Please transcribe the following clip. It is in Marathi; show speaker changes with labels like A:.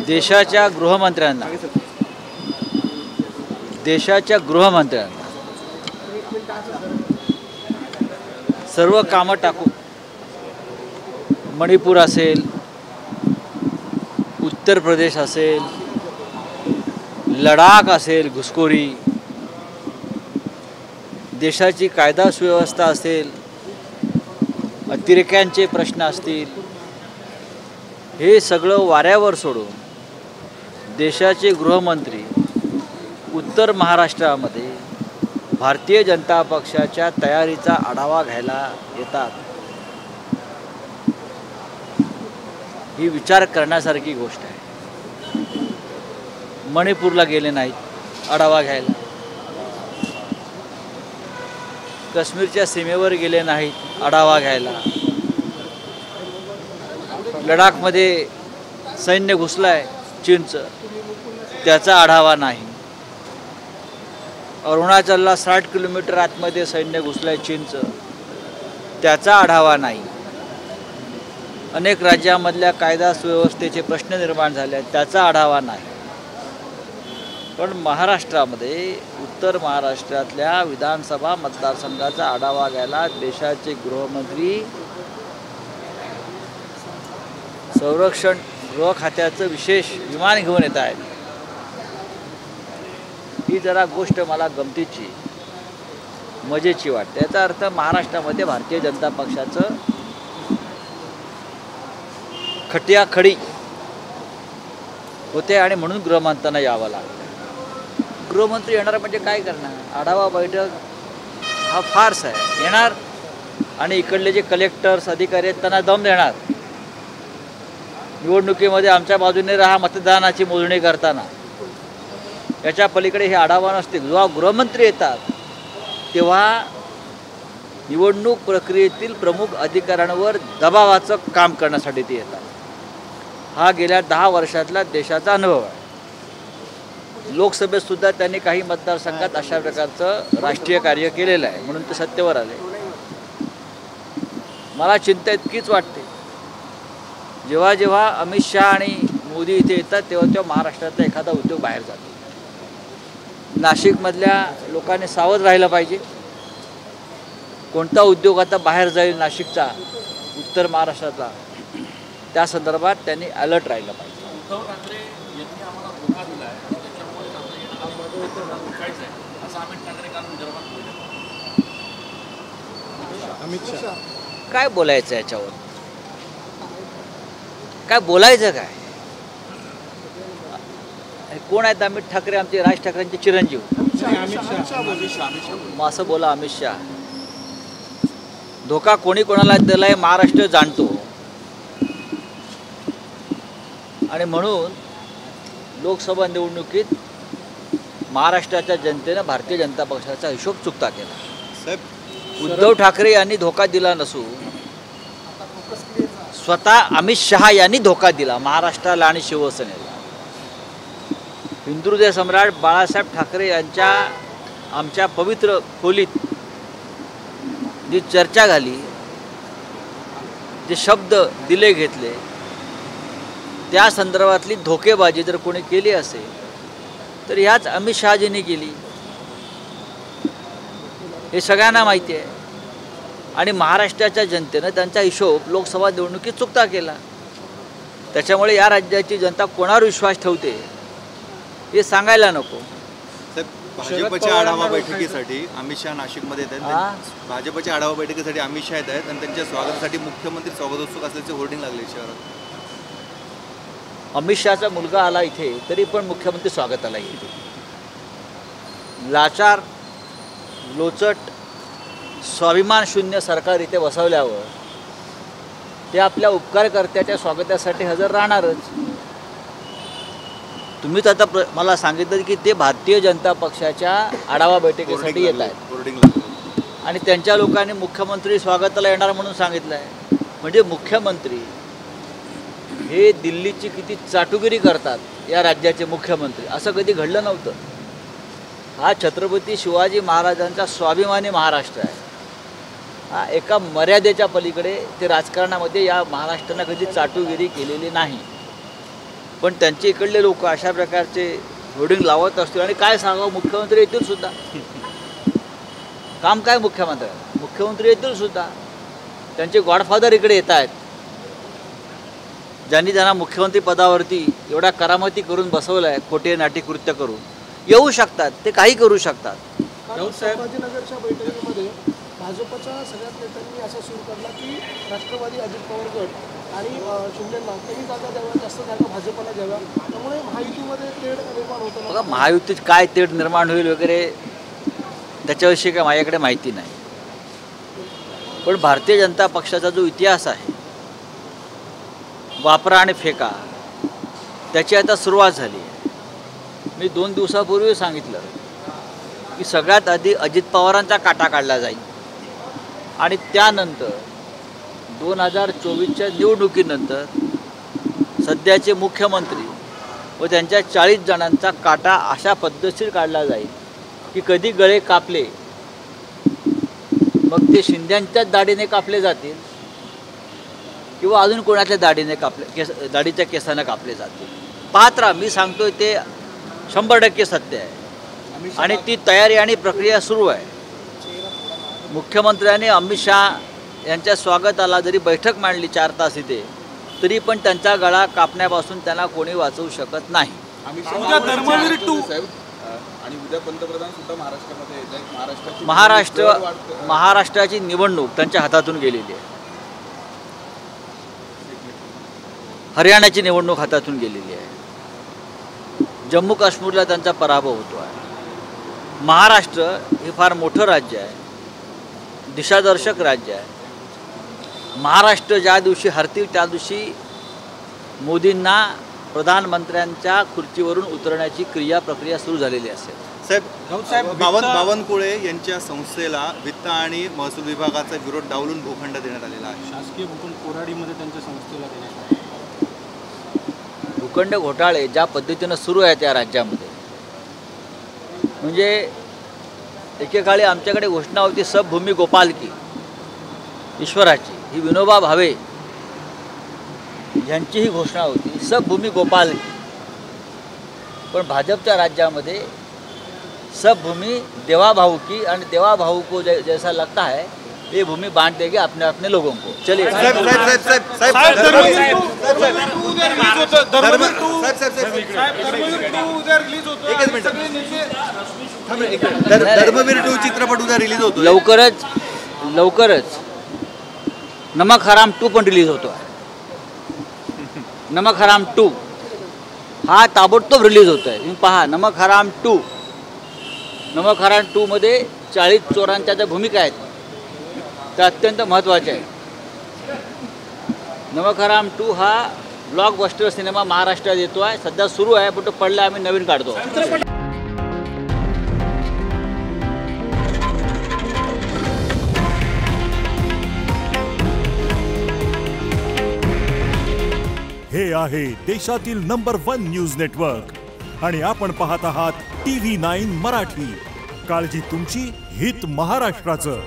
A: देशाच्या गृहमंत्र्यांना सर्व कामं टाकून मणिपूर असेल, उत्तर प्रदेश असेल, लडाख असेल, घुसखोरी, देशाची कायदा सुव्यवस्था असेल, अतिरेक्यांचे प्रश्न असतील, हे सगळं वाऱ्यावर सोडून देशाचे गृहमंत्री उत्तर महाराष्ट्रामध्ये भारतीय जनता पक्षाच्या तयारीचा आढावा घ्यायला येतात, ही विचार करण्यासारखी गोष्ट आहे. मणिपूरला गेले नाहीत आढावा घ्यायला, काश्मीरच्या सीमेवर गेले नाहीत आढावा घ्यायला, लडाखमध्ये सैन्य घुसलाय चीनचं, त्याचा आढावा नाही. अरुणाचलला 60 किलोमीटर आतमध्ये सैन्य घुसलाय चीनचं, त्याचा आढावा नाही. अनेक राज्यामधल्या कायदा सुव्यवस्थेचे प्रश्न निर्माण झाले आहेत, त्याचा आढावा नाही. पण महाराष्ट्रामध्ये उत्तर महाराष्ट्रातल्या विधानसभा मतदारसंघाचा आढावा घ्यायला देशाचे गृहमंत्री संरक्षण गृह खात्याचं विशेष विमान घेऊन येत आहेत. ही जरा गोष्ट मला गमतीची मजेची वाटते. याचा अर्थ महाराष्ट्रामध्ये भारतीय जनता पक्षाचं खटियाखडी होते आणि म्हणून गृहमंत्र्यांना यावं लागतं. गृहमंत्री येणार म्हणजे काय करणार? आढावा बैठक हा फार्स आहे. येणार आणि इकडले जे कलेक्टर्स अधिकारी आहेत त्यांना दम देणार. निवडणुकीमध्ये आमच्या बाजूने राहा मतदानाची मोजणी करताना, याच्या पलीकडे हे आढावा नसते. जेव्हा गृहमंत्री येतात तेव्हा निवडणूक प्रक्रियेतील प्रमुख अधिकाऱ्यांवर दबावाचं काम करण्यासाठी ते येतात. हा गेल्या 10 वर्षातला देशाचा अनुभव आहे. लोकसभेतसुद्धा त्यांनी काही मतदारसंघात अशा प्रकारचं राष्ट्रीय कार्य केलेलं आहे, म्हणून ते सत्तेवर आले. मला चिंता इतकीच वाटते, जेव्हा जेव्हा अमित शहा आणि मोदी इथे येतात तेव्हा महाराष्ट्रातला एखादा उद्योग बाहेर जातो. नाशिकमधल्या लोकांनी सावध राहिलं पाहिजे. कोणता उद्योग आता बाहेर जाईल नाशिकचा, उत्तर महाराष्ट्रातला, त्या संदर्भात त्यांनी अलर्ट राहिलं पाहिजे.
B: उद्धव ठाकरे यांनी आम्हाला धोका दिला आहे, त्याच्यामुळे रोखायचं आहे असं अमित ठाकरे काल विदर्भात बोलले.
C: अमित शहा
A: काय बोलायचं याच्यावर? काय बोलायचं काय? कोण आहेत अमित ठाकरे? आमचे राज ठाकरेंचे चिरंजीव. मग असं बोला अमित शहा. धोका कोणी कोणाला दिलाय महाराष्ट्र जाणतो, आणि म्हणून लोकसभा निवडणुकीत महाराष्ट्राच्या जनतेनं भारतीय जनता पक्षाचा हिशोब चुकता केला. उद्धव ठाकरे यांनी धोका दिला नसून स्वतः अमित शहा यांनी धोका दिला महाराष्ट्राला आणि शिवसेनेला. हिंदुहृदय सम्राट बाळासाहेब ठाकरे यांच्या आमच्या पवित्र खोलीत जी चर्चा झाली, जे शब्द दिले घेतले, त्या संदर्भातली धोकेबाजी जर कोणी केली असेल तर ह्याच अमित शहाजींनी केली, हे सगळ्यांना माहिती आहे. आणि महाराष्ट्राच्या जनतेनं त्यांचा हिशोब लोकसभा निवडणुकीत चुकता केला. त्याच्यामुळे या राज्याची जनता कोणावर विश्वास ठेवते हे सांगायला नको.
C: भाजपच्या आढावा बैठकीसाठी अमित शहा नाशिकमध्ये येत आहेत. भाजपच्या आढावा बैठकीसाठी अमित शहा येत आहेत आणि त्यांच्या स्वागतासाठी मुख्यमंत्री स्वागतोत्सुक असल्याचे होर्डिंग लागले शहरात.
A: अमित शहाचा मुलगा आला इथे तरी पण मुख्यमंत्री स्वागताला येते. लाचार, लोचट, स्वाभिमान शून्य सरकार इथे बसवल्यावर ते आपल्या उपकारकर्त्याच्या स्वागतासाठी हजर राहणारच. तुम्हीच आता मला सांगितलं की ते भारतीय जनता पक्षाच्या आढावा बैठकीसाठी येत आहेत आणि त्यांच्या लोकांनी मुख्यमंत्री स्वागताला येणार म्हणून सांगितलं आहे. म्हणजे मुख्यमंत्री हे दिल्लीची किती चाटुगिरी करतात या राज्याचे मुख्यमंत्री, असं कधी घडलं नव्हतं. हा छत्रपती शिवाजी महाराजांचा स्वाभिमानी महाराष्ट्र आहे. हा एका मर्यादेच्या पलीकडे ते राजकारणामध्ये या महाराष्ट्रानं कधी चाटुगिरी केलेली नाही. पण त्यांचे इकडले लोक अशा प्रकारचे होर्डिंग लावत असतील आणि काय सांगावं, मुख्यमंत्री येतील सुद्धा. काम काय मुख्यमंत्री येतील सुद्धा. त्यांचे गॉडफादर इकडे येत आहेत, ज्यांनी त्यांना मुख्यमंत्री पदावरती एवढ्या करामती करून बसवलं आहे, खोटे नाटी कृत्य करून. येऊ शकतात, ते काही करू शकतात.
D: संभाजीनगरच्या बैठकीमध्ये भाजपच्या सगळ्याच नेत्यांनी असा सूर काढला की राष्ट्रवादी अजित पवार गट आणि शिंदेंना कमी जागा द्याव्या, जास्त जागा भाजपला द्याव्या, त्यामुळे महायुतीमध्ये तेढ निर्माण होतं.
A: बघा, महायुतीत काय तेढ निर्माण होईल वगैरे त्याच्याविषयी काय माझ्याकडे माहिती नाही. पण भारतीय जनता पक्षाचा जो इतिहास आहे, वापरा आणि फेका, त्याची आता सुरुवात झाली आहे. मी 2 दिवसापूर्वी सांगितलं की सगळ्यात आधी अजित पवारांचा काटा काढला जाईल आणि त्यानंतर 2024च्या निवडणुकीनंतर सध्याचे मुख्यमंत्री व त्यांच्या 40 जणांचा काटा अशा पद्धतशीर काढला जाईल की कधी गळे कापले मग ते शिंद्यांच्याच दाढीने कापले जातील किंवा अजून कोणाच्या दाढीने दाढीच्या केसानं कापले जातील. पाहत राहा, मी सांगतोय ते 100% सत्य आहे आणि ती तयारी आणि प्रक्रिया सुरू आहे. मुख्यमंत्र्यांनी अमित शहा यांच्या स्वागताला जरी बैठक मांडली 4 तास इथे, तरी पण त्यांचा गळा कापण्यापासून त्यांना कोणी वाचवू शकत नाही.
E: आणि उद्या पंतप्रधान सुद्धा महाराष्ट्रामध्ये येत आहेत.
A: महाराष्ट्राची निवडणूक त्यांच्या हातातून गेलेली आहे. हरियाणाची निवडणूक हातातून गेलेली आहे. जम्मू काश्मीरला त्यांचा पराभव होतो आहे. महाराष्ट्र हे फार मोठं राज्य आहे, दिशादर्शक राज्य आहे. महाराष्ट्र ज्या दिवशी हरतील त्या दिवशी मोदींना प्रधानमंत्र्यांच्या खुर्चीवरून उतरण्याची प्रक्रिया सुरू झालेली असेल.
C: साहेब, बावनकुळे यांच्या संस्थेला वित्त आणि महसूल विभागाचा विरोध डावलून भूखंड देण्यात आलेला आहे.
D: शासकीय भूखंड कोराडीमध्ये त्यांच्या संस्थेला देण्यात आले.
A: भूखंड घोटाळे ज्या पद्धतीनं सुरू आहे त्या राज्यामध्ये, म्हणजे एकेकाळी आमच्याकडे घोषणा होती सबभूमी गोपाल की, ईश्वराची. ही विनोबा भावे यांची ही घोषणा होती सबभूमी गोपाल की. पण भाजपच्या राज्यामध्ये सबभूमी देवा भाऊ की, आणि देवा भाऊ को जैसा लगता है ये भूमि बांट देंगे अपने अपने लोगों को. चलिए
C: धर्मवीर 2 चित्रपट उद्या रिलीज होतो.
A: लवकरच नमक हराम 2 पण रिलीज होतो आहे. नमक हराम 2 हा ताबडतोब रिलीज होतो आहे. तुम्ही पहा, नमक हराम 2 मध्ये 40 चोरांच्या ज्या भूमिका आहेत त्या अत्यंत महत्त्वाच्या आहेत. नमक हराम 2 हा ब्लॉकबस्टर सिनेमा महाराष्ट्रात येतो आहे, सध्या सुरू आहे, पण तो पडला आम्ही नवीन काढतो.
F: हे आहे देशातील नंबर 1 न्यूज नेटवर्क आणि आपण पाहत आहात TV9 मराठी. काळजी तुमची, हित महाराष्ट्राचं.